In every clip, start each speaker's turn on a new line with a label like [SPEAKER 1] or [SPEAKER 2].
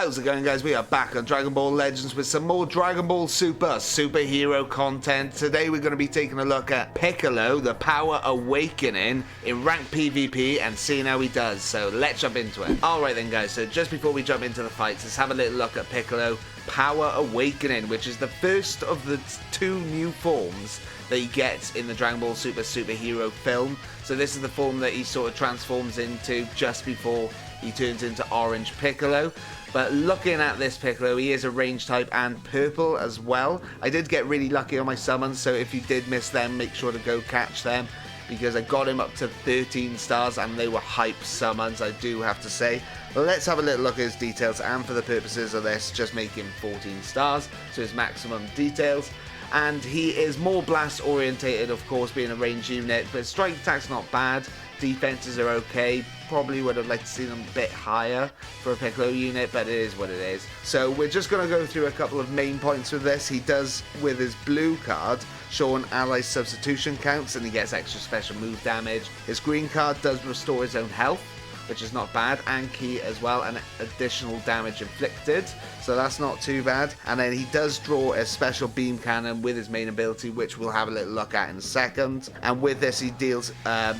[SPEAKER 1] How's it going, guys? We are back on Dragon Ball Legends with some more Dragon Ball Super superhero content. Today we're going to be taking a look at Piccolo, the Power Awakening in ranked PvP and seeing how he does. So let's jump into it. Alright then, guys, so just before we jump into the fights, let's have a little look at Piccolo Power Awakening, which is the first of the two new forms that he gets in the Dragon Ball Super superhero film. So this is the form that he sort of transforms into just before he turns into Orange Piccolo. But looking at this Piccolo, he is a range type and purple as well. I did get really lucky on my summons, so if you did miss them, make sure to go catch them, because I got him up to 13 stars and they were hype summons, I do have to say. But let's have a little look at his details, and for the purposes of this, just make him 14 stars, so his maximum details. And he is more blast orientated, of course, being a ranged unit, but strike attack's not bad, defenses are okay. Probably would have liked to see them a bit higher for a Piccolo unit, but it is what it is. So we're just going to go through a couple of main points with this. He does, with his blue card, show an ally substitution counts, and he gets extra special move damage. His green card does restore his own health, which is not bad, and key as well, and additional damage inflicted, so that's not too bad. And then he does draw a special beam cannon with his main ability, which we'll have a little look at in a second. And with this he deals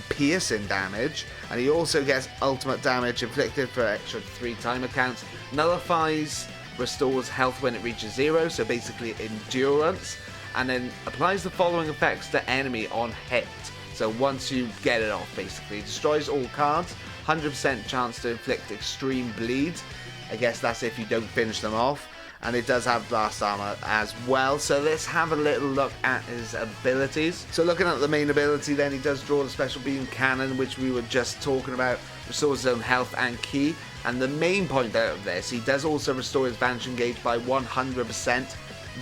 [SPEAKER 1] piercing damage, and he also gets ultimate damage inflicted for extra 3 timer counts, nullifies, restores health when it reaches 0, so basically endurance, and then applies the following effects to enemy on hit. So once you get it off, basically destroys all cards, 100% chance to inflict extreme bleed. I guess that's if you don't finish them off. And it does have blast armor as well. So let's have a little look at his abilities. So looking at the main ability, then he does draw the special beam cannon, which we were just talking about, restores his own health and ki. And the main point out of this, he does also restore his vanishing gauge by 100%.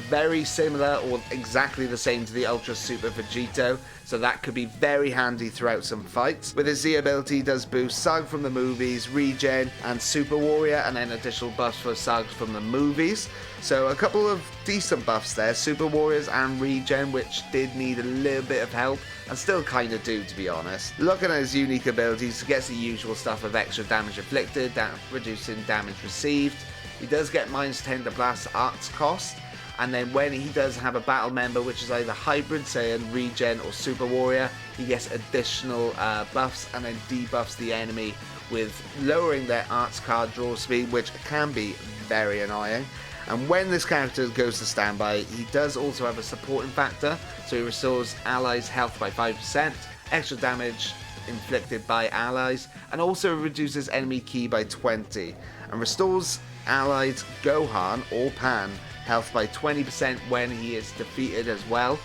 [SPEAKER 1] Very similar or exactly the same to the Ultra Super Vegito, so that could be very handy throughout some fights. With his Z ability, he does boost Sug from the movies, Regen, and Super Warrior, and then additional buffs for Sug from the movies. So a couple of decent buffs there, Super Warriors and Regen, which did need a little bit of help, and still kind of do, to be honest. Looking at his unique abilities, he gets the usual stuff of extra damage inflicted, reducing damage received. He does get -10 to blast arts cost. And then when he does have a battle member, which is either Hybrid Saiyan, Regen, or Super Warrior, he gets additional buffs and then debuffs the enemy with lowering their arts card draw speed, which can be very annoying. And when this character goes to standby, he does also have a supporting factor, so he restores allies' health by 5%, extra damage inflicted by allies, and also reduces enemy ki by 20, and restores allied Gohan or Pan health by 20% when he is defeated as well,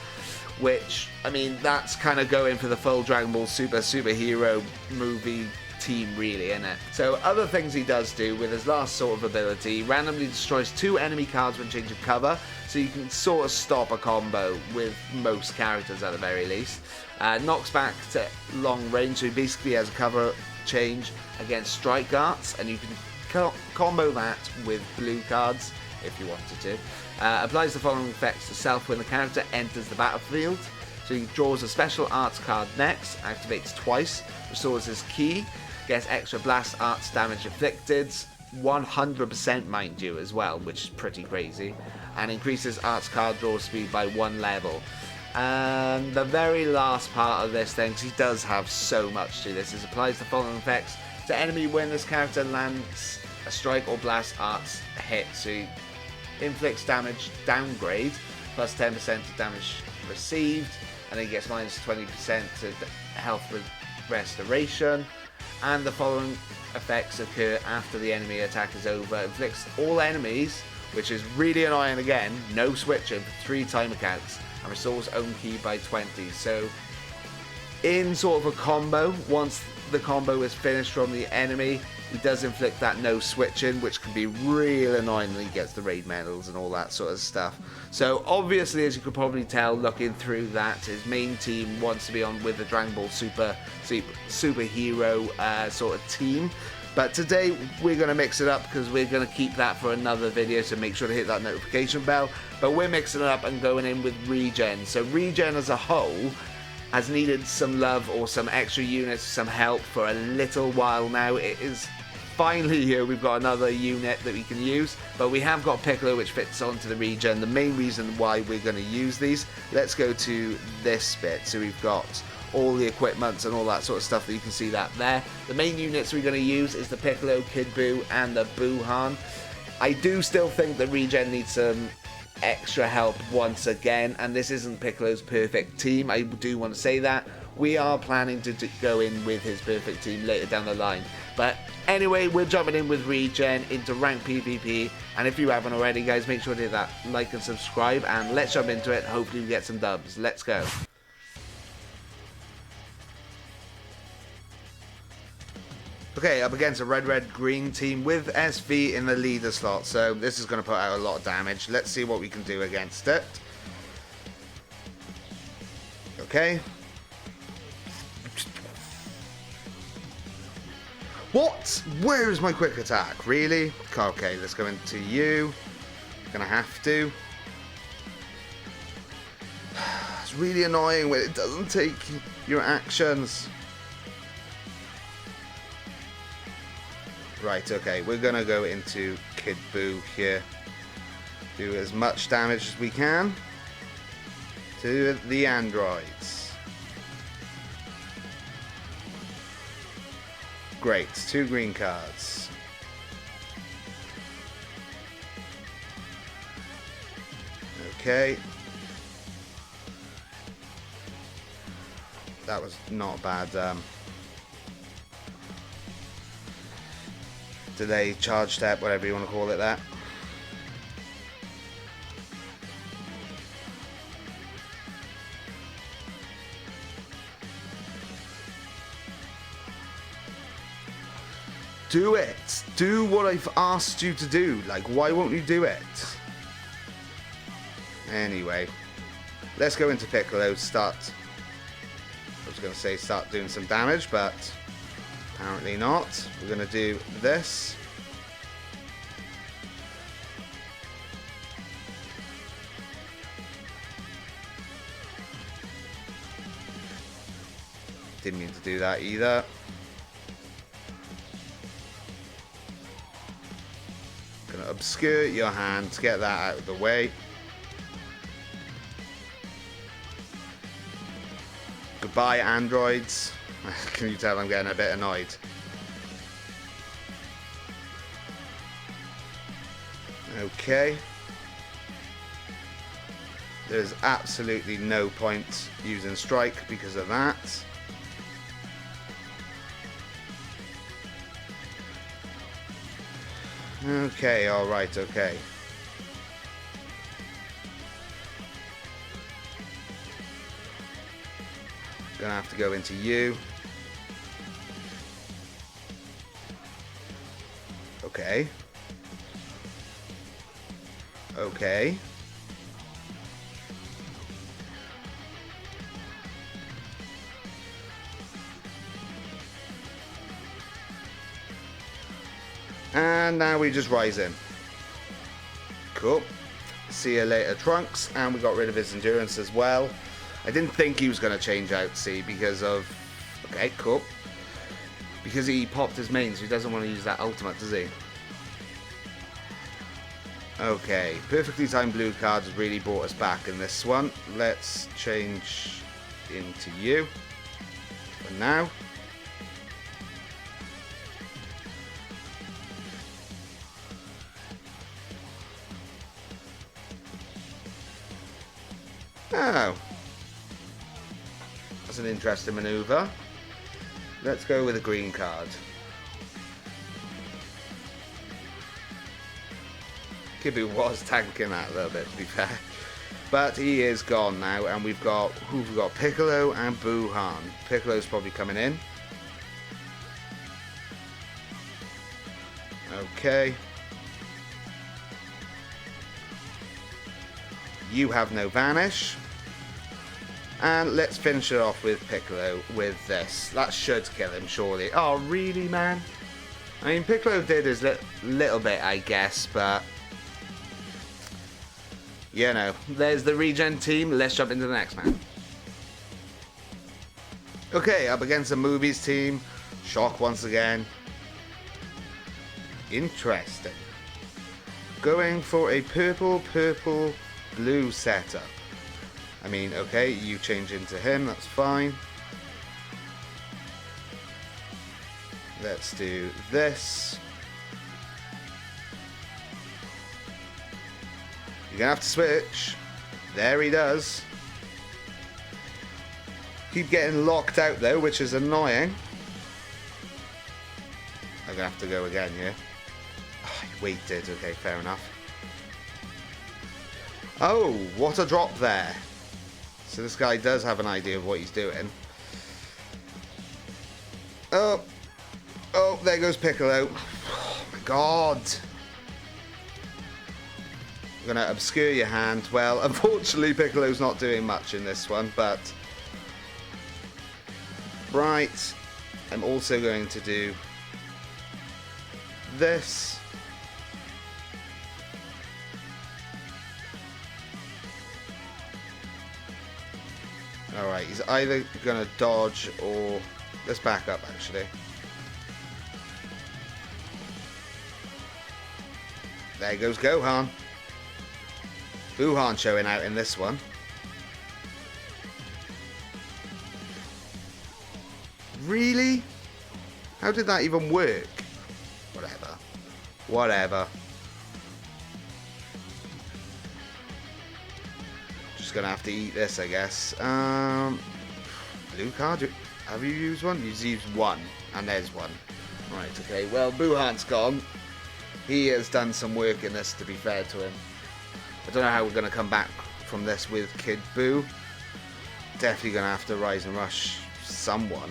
[SPEAKER 1] which, I mean, that's kind of going for the full Dragon Ball Super superhero movie team, really, isn't it? So other things he does do with his last sort of ability, he randomly destroys 2 enemy cards when changing cover, so you can sort of stop a combo with most characters at the very least. Knocks back to long range, so he basically has a cover change against strike arts, and you can combo that with blue cards if you wanted to. Applies the following effects to self when the character enters the battlefield. So he draws a special arts card next, activates twice, restores his ki, gets extra blast arts damage inflicted, 100% mind you as well, which is pretty crazy, and increases arts card draw speed by 1 level. And the very last part of this thing, because he does have so much to this, is applies the following effects to enemy when this character lands a strike or blast arts hit. So he inflicts damage downgrade, plus 10% to damage received, and then he gets -20% to health restoration. And the following effects occur after the enemy attack is over. Inflicts all enemies, which is really annoying again, no switching for 3 timer counts, and restores own ki by 20. So in sort of a combo, once the combo is finished from the enemy, he does inflict that no switching, which can be real annoying when he gets the raid medals and all that sort of stuff. So obviously, as you could probably tell looking through that, his main team wants to be on with the Dragon Ball superhero sort of team. But today we're going to mix it up, because we're going to keep that for another video, so make sure to hit that notification bell. But we're mixing it up and going in with Regen. So Regen as a whole has needed some love or some extra units, some help for a little while now. It is finally here we've got another unit that we can use, but we have got Piccolo, which fits onto the regen. The main reason why we're going to use these, let's go to this bit. So we've got all the equipment and all that sort of stuff that you can see that there. The main units we're going to use is the Piccolo, Kid Buu, and the Buuhan. I do still think the regen needs some extra help once again, and this isn't Piccolo's perfect team. I do want to say that. We are planning to go in with his perfect team later down the line. But anyway, we're jumping in with regen into rank PvP, and if you haven't already, guys, make sure to hit that like and subscribe, and let's jump into it. Hopefully we get some dubs. Let's go. Okay, up against a red-red-green team with SV in the leader slot, so this is going to put out a lot of damage. Let's see what we can do against it. Okay. What? Where is my quick attack? Really? Okay, let's go into you. Gonna have to. It's really annoying when it doesn't take your actions. Right, okay, we're gonna go into Kid Buu here. Do as much damage as we can to the androids. Great, 2 green cards. Okay. That was not bad. Delay, charge step, whatever you want to call it that. Do it! Do what I've asked you to do. Like, why won't you do it? Anyway, let's go into Piccolo, start. I was going to say start doing some damage, but apparently not. We're going to do this. Didn't mean to do that either. Gonna obscure your hand to get that out of the way. Goodbye, androids. Can you tell I'm getting a bit annoyed? Okay. There's absolutely no point using strike because of that. Okay, alright, okay. Gonna have to go into you. Okay. Okay. And now we just rise in. Cool. See you later, Trunks. And we got rid of his endurance as well. I didn't think he was going to change out, see, because of... Okay, cool. Because he popped his main, so he doesn't want to use that ultimate, does he? Okay, perfectly timed blue cards really brought us back in this one. Let's change into you for now. Oh, that's an interesting maneuver. Let's go with a green card. Kibu was tanking that a little bit, to be fair, but he is gone now, and we've got Piccolo and Buuhan. Piccolo's probably coming in. Okay. You have no vanish. And let's finish it off with Piccolo with this. That should kill him, surely. Oh, really, man? I mean, Piccolo did his little bit, I guess, but... You know, there's the regen team. Let's jump into the next man. Okay, up against the movies team. Shock once again. Interesting. Going for a purple, blue setup. I mean, okay, you change into him, that's fine. Let's do this. You're gonna have to switch. There he does. Keep getting locked out though, which is annoying. I'm gonna have to go again, yeah? Oh, I waited, okay, fair enough. Oh, what a drop there. So this guy does have an idea of what he's doing. Oh, there goes Piccolo. Oh my god. I'm gonna obscure your hand. Well, unfortunately Piccolo's not doing much in this one, but... Right, I'm also going to do this. Alright, he's either gonna dodge or... Let's back up actually. There goes Gohan. Wuhan showing out in this one. Really? How did that even work? Whatever. Whatever. Just gonna have to eat this, I guess. Blue card? Have you used one? You've used one. And there's one. Right, okay. Well, Wuhan's gone. He has done some work in this, to be fair to him. I don't know how we're going to come back from this with Kid Buu. Definitely going to have to rise and rush someone.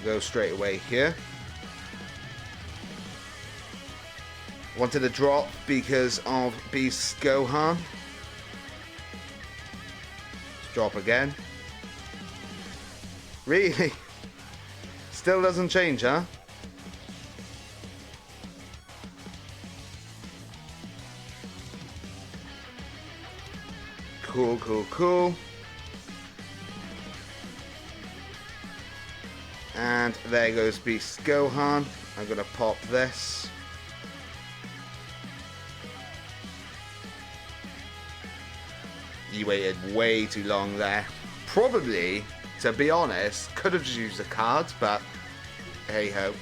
[SPEAKER 1] Go straight away here. Wanted a drop because of Beast Gohan. Drop again. Really? Still doesn't change, huh? Cool, cool, cool. And there goes Beast Gohan. I'm gonna pop this. You waited way too long there. Probably, to be honest, could have just used a card, but hey ho.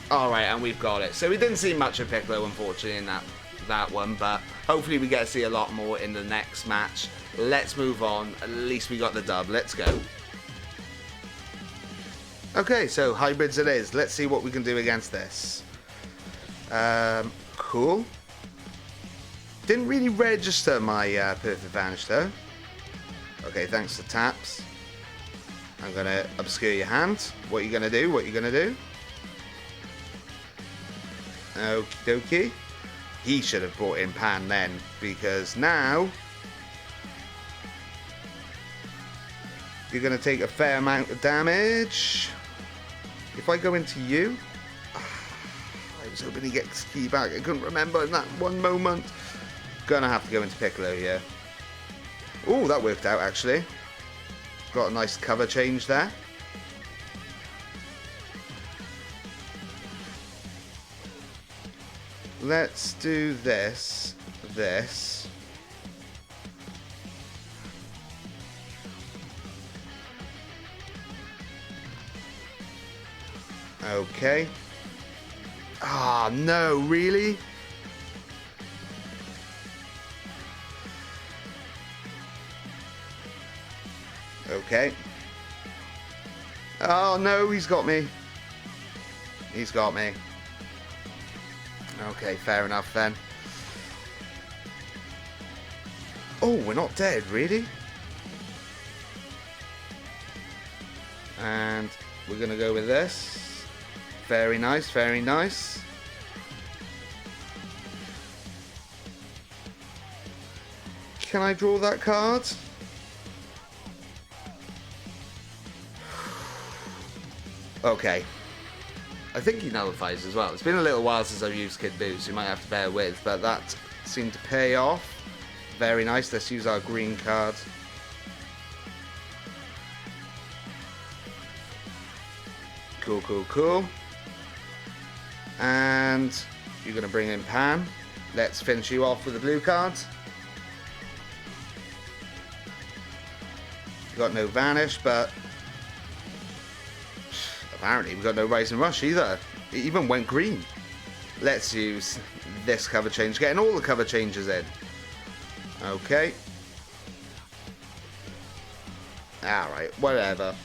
[SPEAKER 1] Alright, and we've got it. So we didn't see much of Piccolo, unfortunately, in that one, but hopefully we get to see a lot more in the next match. Let's move on. At least we got the dub. Let's go. Okay, so hybrids it is. Let's see what we can do against this. Cool. Didn't really register my perfect vanish though. Okay, thanks to taps. I'm gonna obscure your hand. What are you gonna do? What are you gonna do? Okie dokie. He should have brought in Pan then, because now you're gonna take a fair amount of damage. If I go into you, I was hoping he gets key back. I couldn't remember in that one moment. Gonna have to go into Piccolo here. Oh, that worked out actually. Got a nice cover change there. Let's do this. Okay. Ah, no, really? Okay. Oh no, he's got me. He's got me. Okay, fair enough then. Oh, we're not dead, really? And we're gonna go with this. Very nice, very nice. Can I draw that card? Okay. I think he nullifies as well. It's been a little while since I've used Kid Buu, so you might have to bear with, but that seemed to pay off. Very nice. Let's use our green card. Cool, cool, cool. And you're going to bring in Pan. Let's finish you off with the blue cards. We've got no Vanish, but apparently we've got no Rise and Rush either. It even went green. Let's use this cover change, getting all the cover changes in. Okay. Alright, whatever.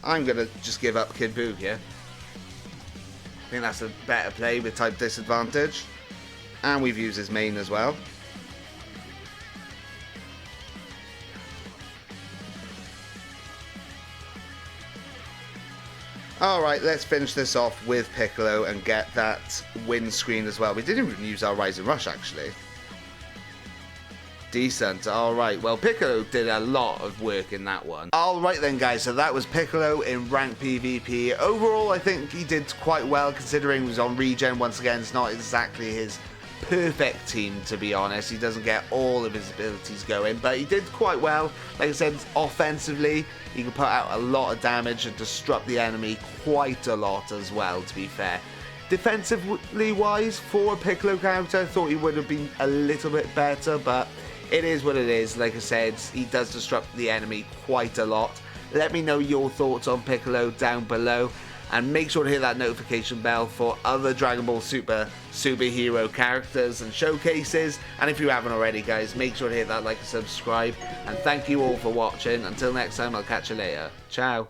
[SPEAKER 1] I'm going to just give up Kid Buu here. I think that's a better play with type disadvantage. And we've used his main as well. Alright, let's finish this off with Piccolo and get that win screen as well. We didn't even use our Rise and Rush actually. Decent. Alright, well Piccolo did a lot of work in that one. Alright then guys, so that was Piccolo in ranked PvP. Overall I think he did quite well considering he was on regen. Once again, it's not exactly his perfect team to be honest. He doesn't get all of his abilities going, but he did quite well. Like I said, offensively he could put out a lot of damage and disrupt the enemy quite a lot as well, to be fair. Defensively wise, for a Piccolo character, I thought he would have been a little bit better, but it is what it is. Like I said, he does disrupt the enemy quite a lot. Let me know your thoughts on Piccolo down below, and make sure to hit that notification bell for other Dragon Ball Super superhero characters and showcases. And if you haven't already guys, make sure to hit that like and subscribe, and thank you all for watching. Until next time, I'll catch you later. Ciao.